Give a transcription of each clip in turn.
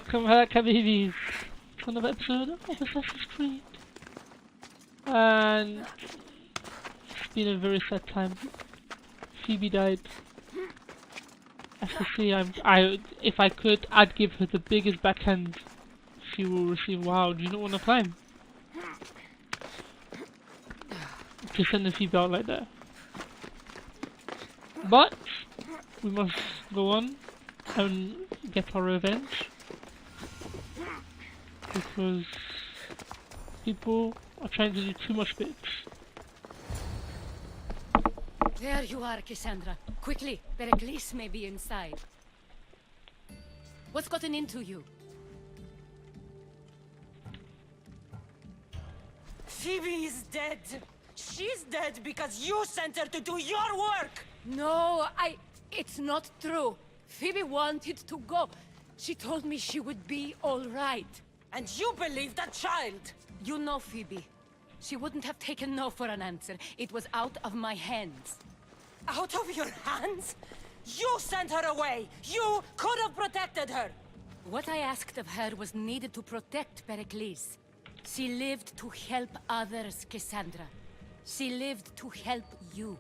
welcome back, Habibis, to another episode of Assassin's Creed. And it's been a very sad time. Phoebe died. As you see, if I could, I'd give her the biggest backhand she will receive. Wow, do you not want to climb? To send the Phoebe out like that. But we must go on and get our revenge, because people are trying to do too much bits. There you are, Cassandra. Quickly, Pericles may be inside. What's gotten into you? Phoebe is dead. She's dead because you sent her to do your work. No, it's not true. Phoebe wanted to go. She told me she would be all right. And you believe that child? You know Phoebe. She wouldn't have taken no for an answer. It was out of my hands. Out of your hands? You sent her away. You could have protected her. What I asked of her was needed to protect Pericles. She lived to help others, Cassandra. She lived to help you.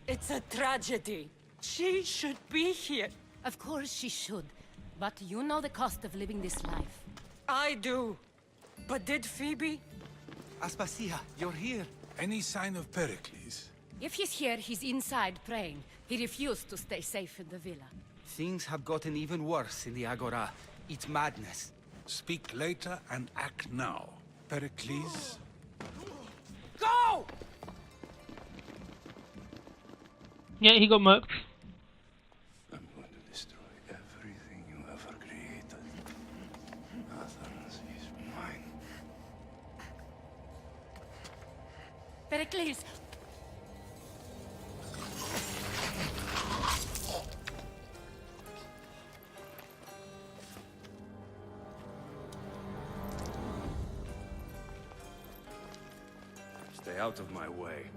It's a tragedy. She should be here. Of course she should. But you know the cost of living this life. I do. But did Phoebe? Aspasia, you're here. Any sign of Pericles? If he's here, he's inside praying. He refused to stay safe in the villa. Things have gotten even worse in the Agora. It's madness. Speak later and act now. Pericles? Go! Yeah, he got murked. I'm going to destroy everything you ever created. Athens is mine. Pericles! Stay out of my way.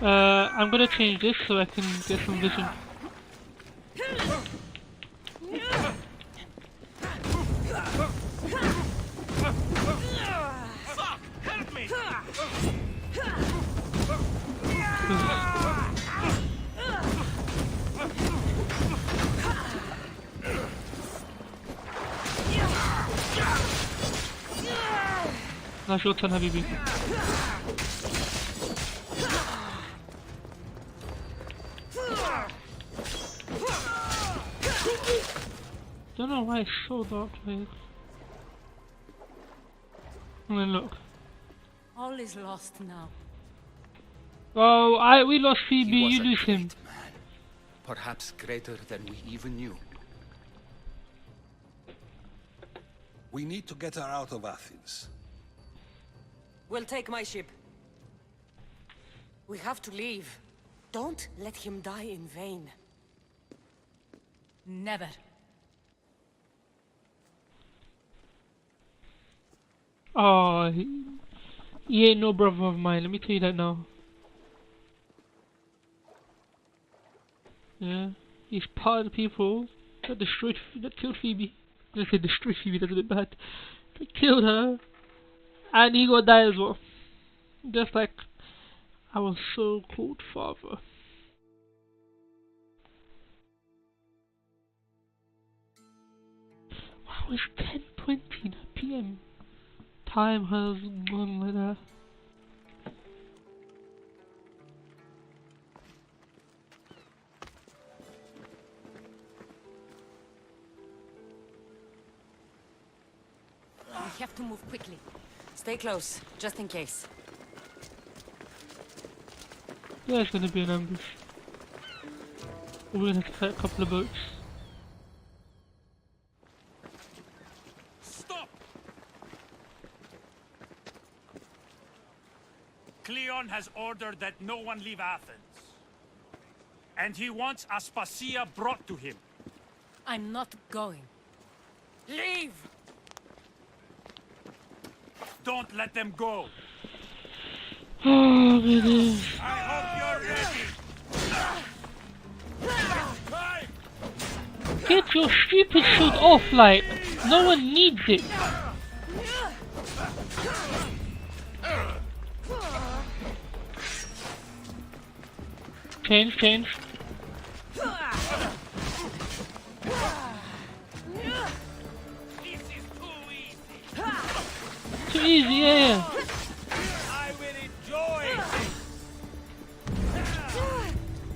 I'm gonna change this so I can get some vision. Fuck! Help me! Now your turn, Habibi. Don't know why it's so dark, like. And then look. All is lost now. Oh, we lost Phoebe, He was you a lose him. great man. Perhaps greater than we even knew. We need to get her out of Athens. We'll take my ship. We have to leave. Don't let him die in vain. Never. Oh, he ain't no brother of mine, let me tell you that now. Yeah, he's part of the people that killed Phoebe. Let's say destroyed Phoebe, that's a bit bad. That killed her. And he gonna die as well. Just like our so-called father. Wow, it's 10:20 PM. Time has gone like that. We have to move quickly. Stay close, just in case. There's gonna be an ambush. We're gonna have to fight a couple of boats. Stop! Cleon has ordered that no one leave Athens. And he wants Aspasia brought to him. I'm not going. Leave! Don't let them go. Oh, goodness. I your stupid shield off, like, no one needs it. Change. Too easy, yeah. I will enjoy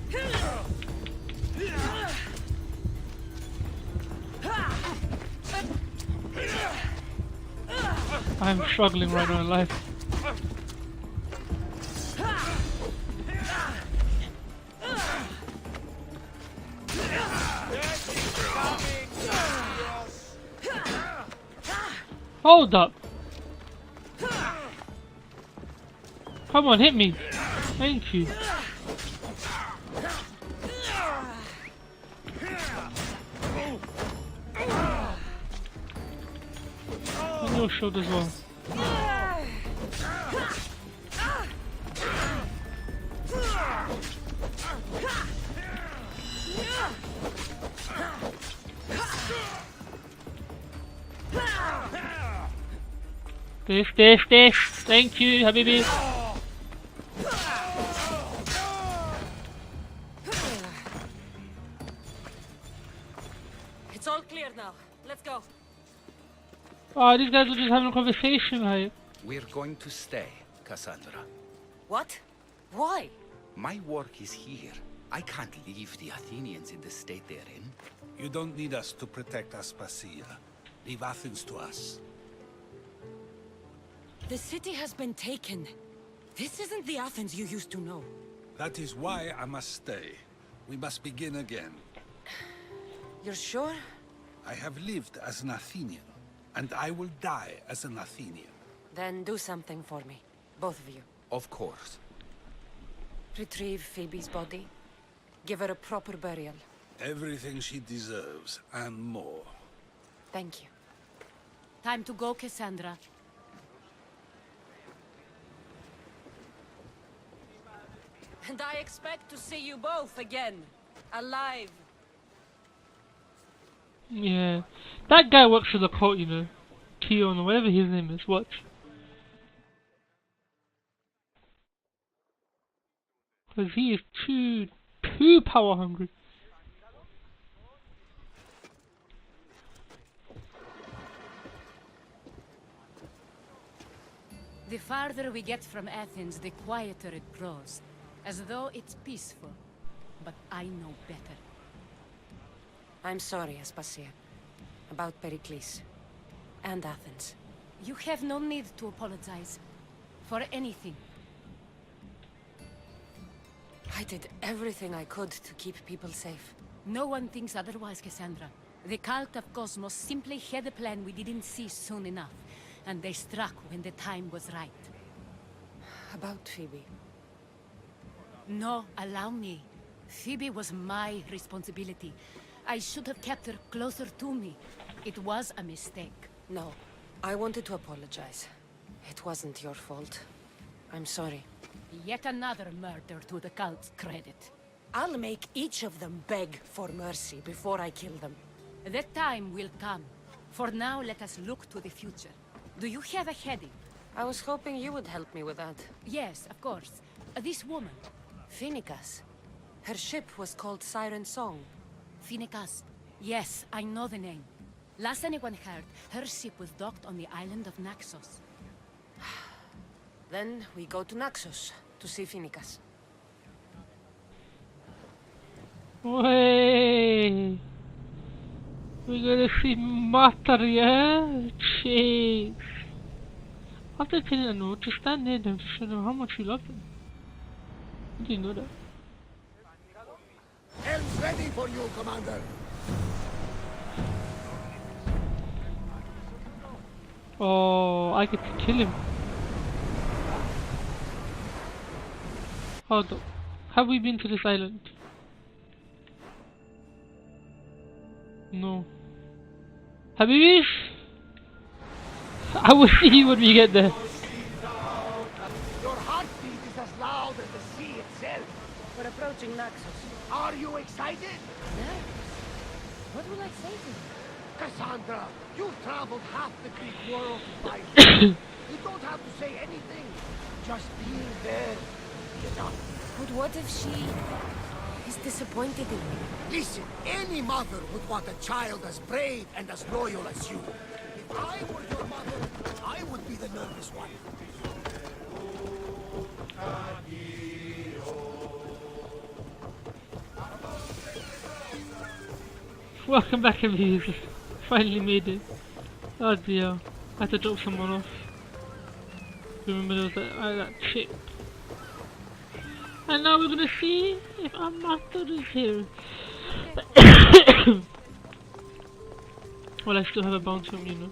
this. I'm struggling right now in life. Hold up. Come on, hit me. Thank you. And your shield as well. This. Thank you, Habibi. It's all clear now. Let's go. Oh, these guys were just having a conversation, like. We're going to stay, Cassandra. What? Why? My work is here. I can't leave the Athenians in the state they're in. You don't need us to protect Aspasia. Leave Athens to us. The city has been taken. This isn't the Athens you used to know. That is why I must stay. We must begin again. You're sure? I have lived as an Athenian, and I will die as an Athenian. Then do something for me. Both of you. Of course. Retrieve Phoebe's body. Give her a proper burial. Everything she deserves, and more. Thank you. Time to go, Cassandra. And I expect to see you both again. Alive. Yeah. That guy works for the cult, you know. Keon or whatever his name is. Watch. Because he is too power hungry. The farther we get from Athens, the quieter it grows. As though it's peaceful. But I know better. I'm sorry, Aspasia. About Pericles. And Athens. You have no need to apologize. For anything. I did everything I could to keep people safe. No one thinks otherwise, Cassandra. The cult of Cosmos simply had a plan we didn't see soon enough. And they struck when the time was right. About Phoebe. No, allow me. Phoebe was my responsibility. I should have kept her closer to me. It was a mistake. No. I wanted to apologize. It wasn't your fault. I'm sorry. Yet another murder to the cult's credit. I'll make each of them beg for mercy before I kill them. That time will come. For now, let us look to the future. Do you have a heading? I was hoping you would help me with that. Yes, of course. This woman. Phoenicas. Her ship was called Siren Song. Phoenicas. Yes, I know the name. Last anyone heard, her ship was docked on the island of Naxos. Then we go to Naxos to see Phoenicas. Way. We're gonna see Matar, yeah? Jeez. After telling her no, just stand there and show them how much you love them. I didn't know that. Helm's ready for you, Commander. Oh, I get to kill him. Hold up. Have we been to this island? No. Habibis? I will see you when we get there. Your heartbeat is as loud as the sea itself. We're approaching Naxos. Are you excited? Nervous. What will I say to him? Cassandra, you've traveled half the Greek world to find him. You don't have to say anything. Just being there is enough. But what if she is disappointed in me? Listen, any mother would want a child as brave and as loyal as you. If I were your mother, I would be the nervous one. Welcome back, everybody. Finally made it. Oh dear. I had to drop someone off. Remember there was that chip. And now we're gonna see if our master is here. Well, I still have a bounty on me, you know.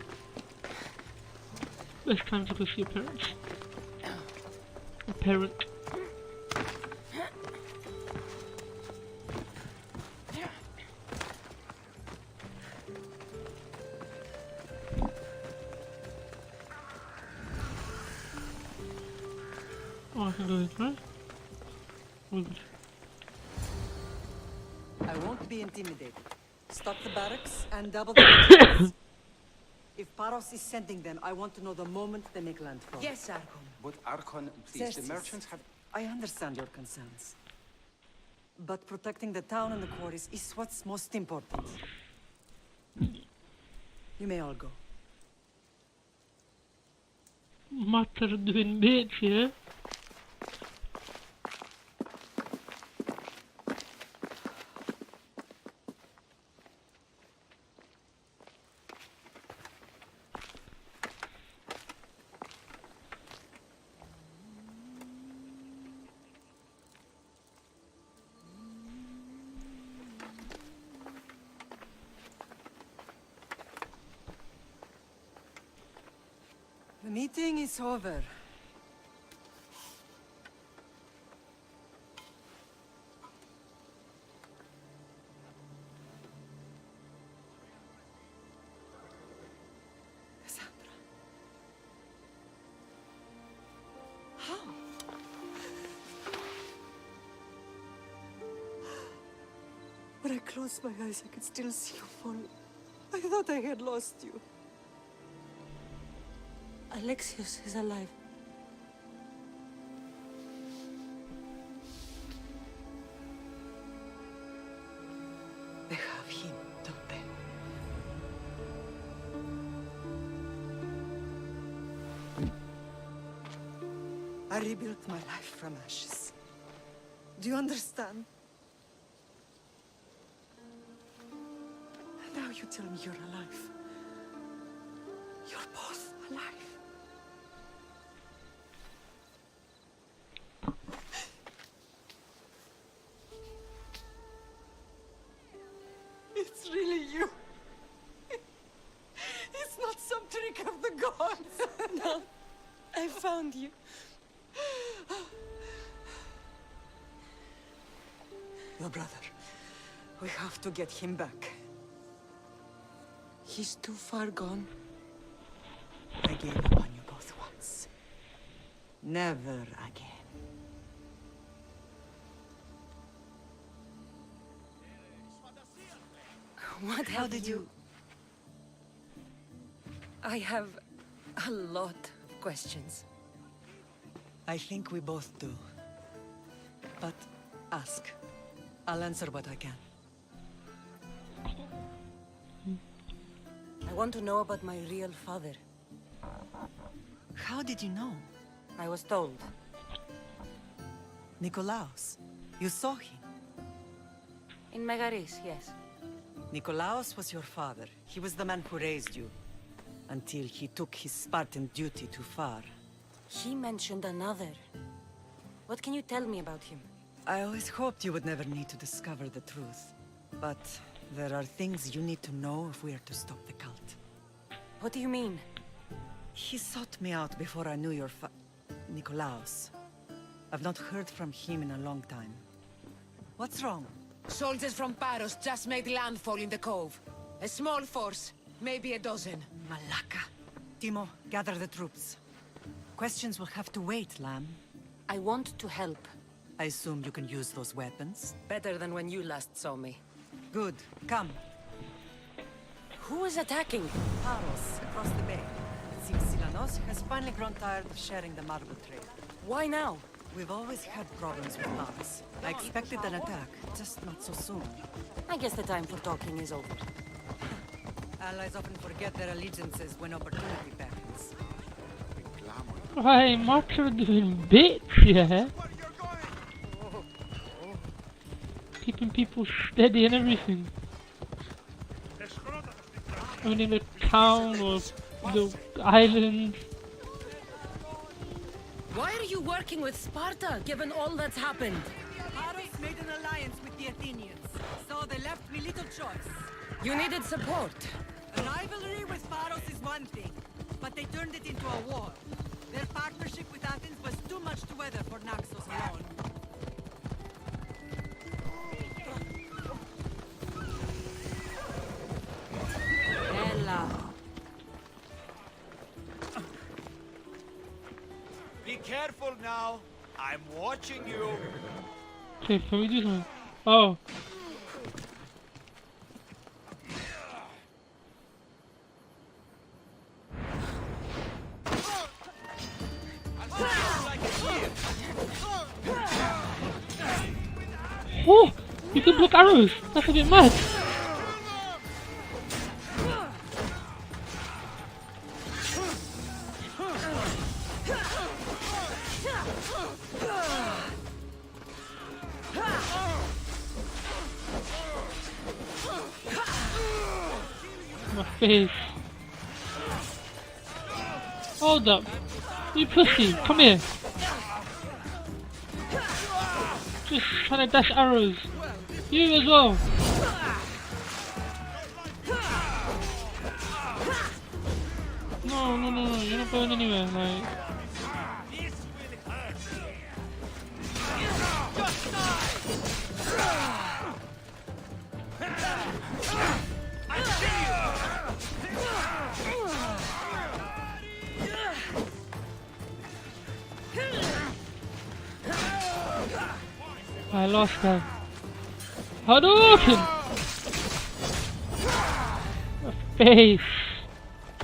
It's time to go see your parents. A parent. Oh, I can go this way. Oh, good. I won't be intimidated. Stop the barracks and double the patrols. If Paros is sending them, I want to know the moment they make landfall. Yes, Archon. But Archon, please, the Xerxes, merchants have... I understand your concerns. But protecting the town and the quarries is what's most important. You may all go. Matter doing bitch, yeah? The meeting is over. Cassandra. How? When I closed my eyes, I could still see you fall. I thought I had lost you. Alexios is alive. They have him, don't they? I rebuilt my life from ashes. Do you understand? And now you tell me you're alive. You're both alive. It's really you. It's not some trick of the gods. No, I found you. Your brother. We have to get him back. He's too far gone. I gave up on you both once. Never again. What How did you... I have a lot of questions. I think we both do. But ask. I'll answer what I can. I want to know about my real father. How did you know? I was told. Nikolaos. You saw him. In Megaris, yes. Nikolaos was your father. He was the man who raised you. Until he took his Spartan duty too far. He mentioned another. What can you tell me about him? I always hoped you would never need to discover the truth. But there are things you need to know if we are to stop the cult. What do you mean? He sought me out before I knew your Nikolaos. I've not heard from him in a long time. What's wrong? Soldiers from Paros just made landfall in the cove. A small force, maybe a dozen. Malaka. Timo, gather the troops. Questions will have to wait, Lamb. I want to help. I assume you can use those weapons? Better than when you last saw me. Good. Come. Who is attacking? Paros, across the bay. It seems Silanos has finally grown tired of sharing the marble trade. Why now? We've always had problems with Paros. I expected an attack, just not so soon. I guess the time for talking is over. Allies often forget their allegiances when opportunity beckons. Why, Marks are doing bits, yeah? Keeping people steady and everything. Owning the town or the island. Why are you working with Sparta, given all that's happened? Paros made an alliance with the Athenians, so they left me little choice. You needed support. A rivalry with Paros is one thing, but they turned it into a war. Their partnership with Athens was too much to weather for Naxos alone. Ella. Be careful now. I'm watching you. Okay, can we do something? Oh. Oh! You can block arrows! That's a bit mad! My face. Hold up. You pussy, come here. Just trying to dash arrows. You as well. No, you're not going anywhere, like. I lost her. Hadouken! My face!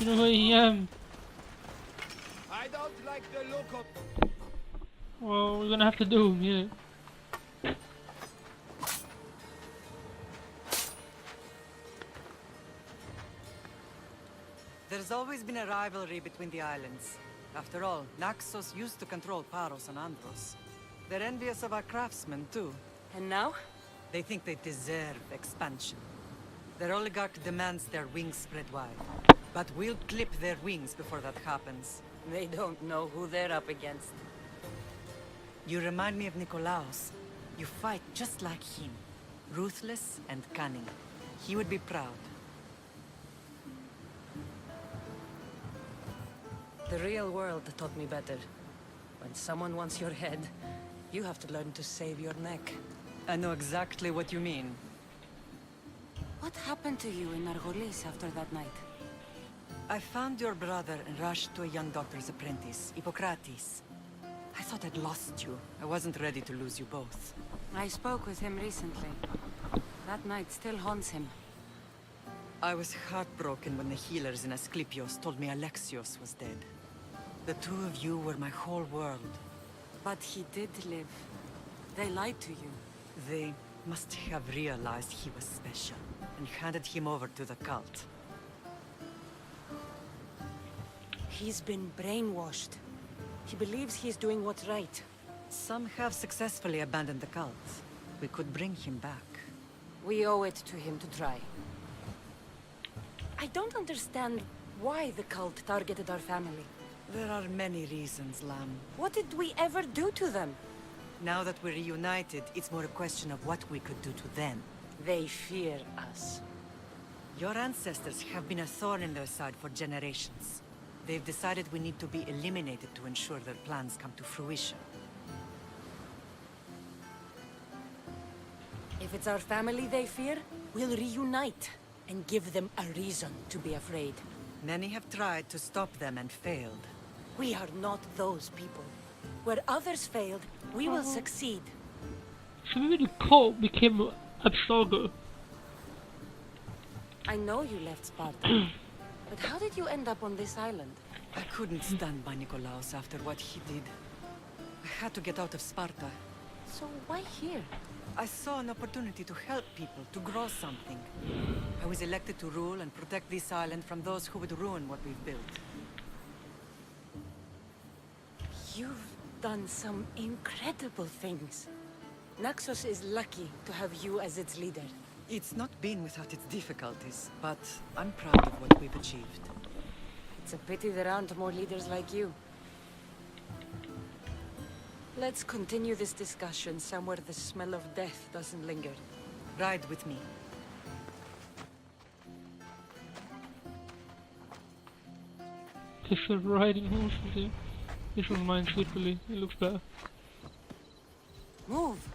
You know who I am. I don't like the look of... Well, we're gonna have to do him, yeah. There's always been a rivalry between the islands. After all, Naxos used to control Paros and Andros. They're envious of our craftsmen, too. And now? They think they deserve expansion. Their oligarch demands their wings spread wide. But we'll clip their wings before that happens. They don't know who they're up against. You remind me of Nikolaos. You fight just like him. Ruthless and cunning. He would be proud. The real world taught me better. When someone wants your head, you have to learn to save your neck. I know exactly what you mean. What happened to you in Argolis after that night? I found your brother and rushed to a young doctor's apprentice, Hippocrates. I thought I'd lost you. I wasn't ready to lose you both. I spoke with him recently. That night still haunts him. I was heartbroken when the healers in Asclepios told me Alexios was dead. The two of you were my whole world. But he did live. They lied to you. They must have realized he was special and handed him over to the cult. He's been brainwashed. He believes he's doing what's right. Some have successfully abandoned the cult. We could bring him back. We owe it to him to try. I don't understand why the cult targeted our family. There are many reasons, Lam. What did we ever do to them? Now that we're reunited, it's more a question of what we could do to them. They fear us. Your ancestors have been a thorn in their side for generations. They've decided we need to be eliminated to ensure their plans come to fruition. If it's our family they fear, we'll reunite and give them a reason to be afraid. Many have tried to stop them and failed. We are not those people. Where others failed, we will succeed. So maybe the cult became Abstergo. I know you left Sparta. But how did you end up on this island? I couldn't stand by Nikolaos after what he did. I had to get out of Sparta. So why here? I saw an opportunity to help people, to grow something. I was elected to rule and protect this island from those who would ruin what we've built. You've done some incredible things. Naxos is lucky to have you as its leader. It's not been without its difficulties, but I'm proud of what we've achieved. It's a pity there aren't more leaders like you. Let's continue this discussion somewhere the smell of death doesn't linger. Ride with me. Prefer riding horses here. This one mine secretly. It looks better. Move!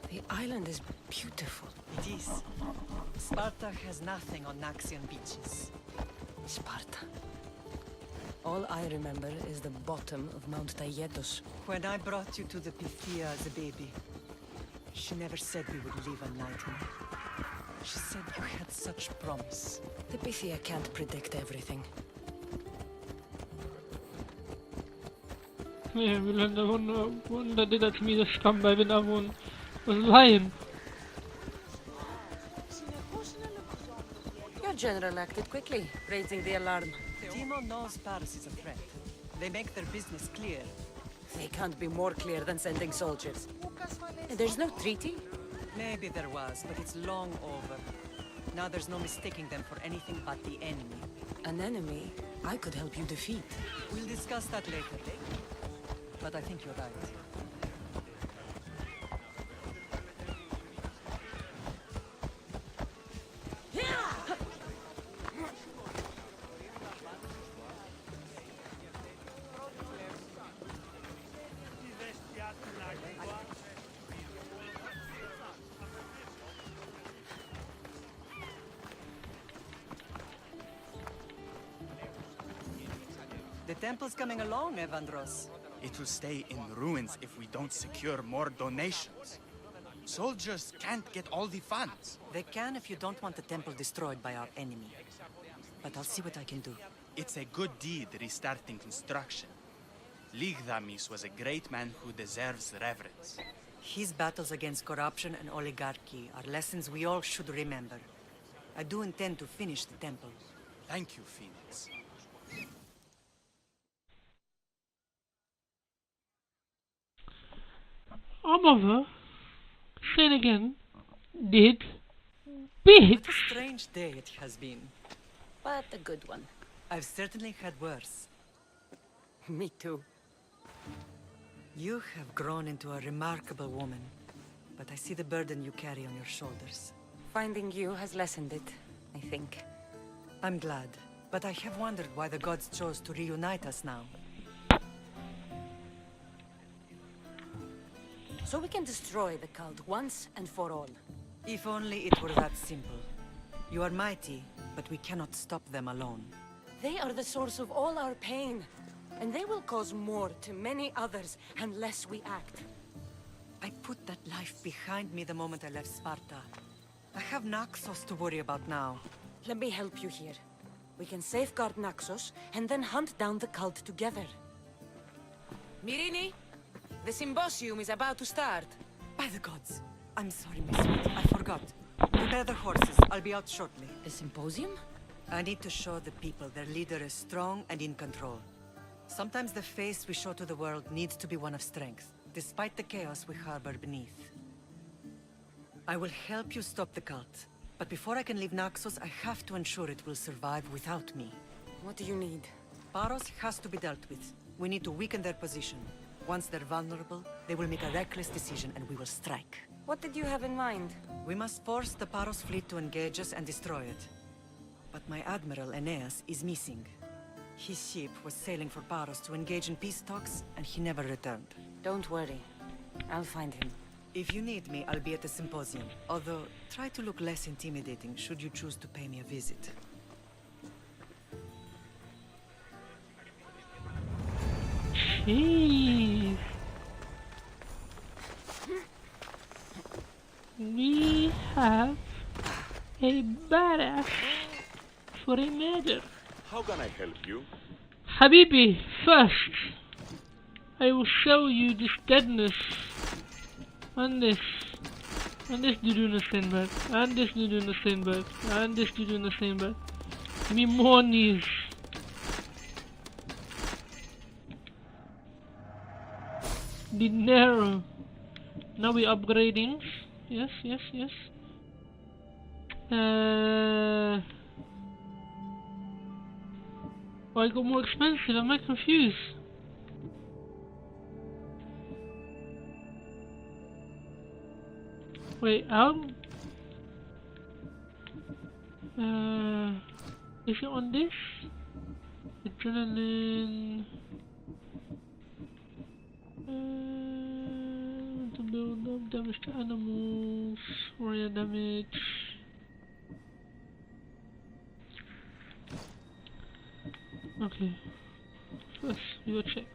The island is beautiful. It is. Sparta has nothing on Naxian beaches. Sparta. All I remember is the bottom of Mount Taygetos. When I brought you to the Pythia as a baby, she never said we would live a nightmare. She said you had such promise. The Pythia can't predict everything. Yeah, we learned the one that did that to me, the scumbag, and the other one was lying. Your general acted quickly, raising the alarm. Timo knows Paris is a threat. They make their business clear. They can't be more clear than sending soldiers. And there's no treaty? Maybe there was, but it's long over. Now there's no mistaking them for anything but the enemy. An enemy I could help you defeat. We'll discuss that later. But I think you're right. The temple's coming along, Evandros. It will stay in ruins if we don't secure more donations. Soldiers can't get all the funds. They can if you don't want the temple destroyed by our enemy. But I'll see what I can do. It's a good deed restarting construction. Ligdamis was a great man who deserves reverence. His battles against corruption and oligarchy are lessons we all should remember. I do intend to finish the temple. Thank you, Phoenix. Our mother, say it again, did bitch. What a strange day it has been. But a good one. I've certainly had worse. Me too. You have grown into a remarkable woman, but I see the burden you carry on your shoulders. Finding you has lessened it, I think. I'm glad, but I have wondered why the gods chose to reunite us now. So we can destroy the cult once and for all. If only it were that simple. You are mighty, but we cannot stop them alone. They are the source of all our pain. And they will cause more to many others unless we act. I put that life behind me the moment I left Sparta. I have Naxos to worry about now. Let me help you here. We can safeguard Naxos and then hunt down the cult together. Mirini, the symposium is about to start. By the gods. I'm sorry, my sweet. I forgot. Prepare the horses. I'll be out shortly. The symposium? I need to show the people their leader is strong and in control. Sometimes the face we show to the world needs to be one of strength, despite the chaos we harbor beneath. I will help you stop the cult, but before I can leave Naxos, I have to ensure it will survive without me. What do you need? Paros has to be dealt with. We need to weaken their position. Once they're vulnerable, they will make a reckless decision and we will strike. What did you have in mind? We must force the Paros fleet to engage us and destroy it. But my admiral, Aeneas, is missing. His ship was sailing for Paros to engage in peace talks, and he never returned. Don't worry. I'll find him. If you need me, I'll be at the symposium. Although, try to look less intimidating should you choose to pay me a visit. Jeez. have a badass for a murder. How can I help you? Habibi, first, I will show you this deadness on this dude in the sandbag, and this dude in the sandbag, and this dude in the sandbag. Give me more knees. Dinero. Now we upgrading. Yes, yes, yes. Why got more expensive? Am I confused? Wait, is it on this? Adrenaline. To build up damage to animals, warrior damage. Okay, first we will check.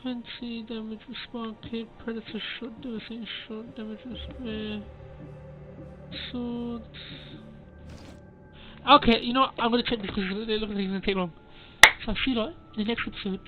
20 damage with spawn kit, predator shot, devastating shot, damage with spray, swords. Okay, you know what? I'm gonna check this because it looks like it's gonna take long. So I'll see you in the next episode.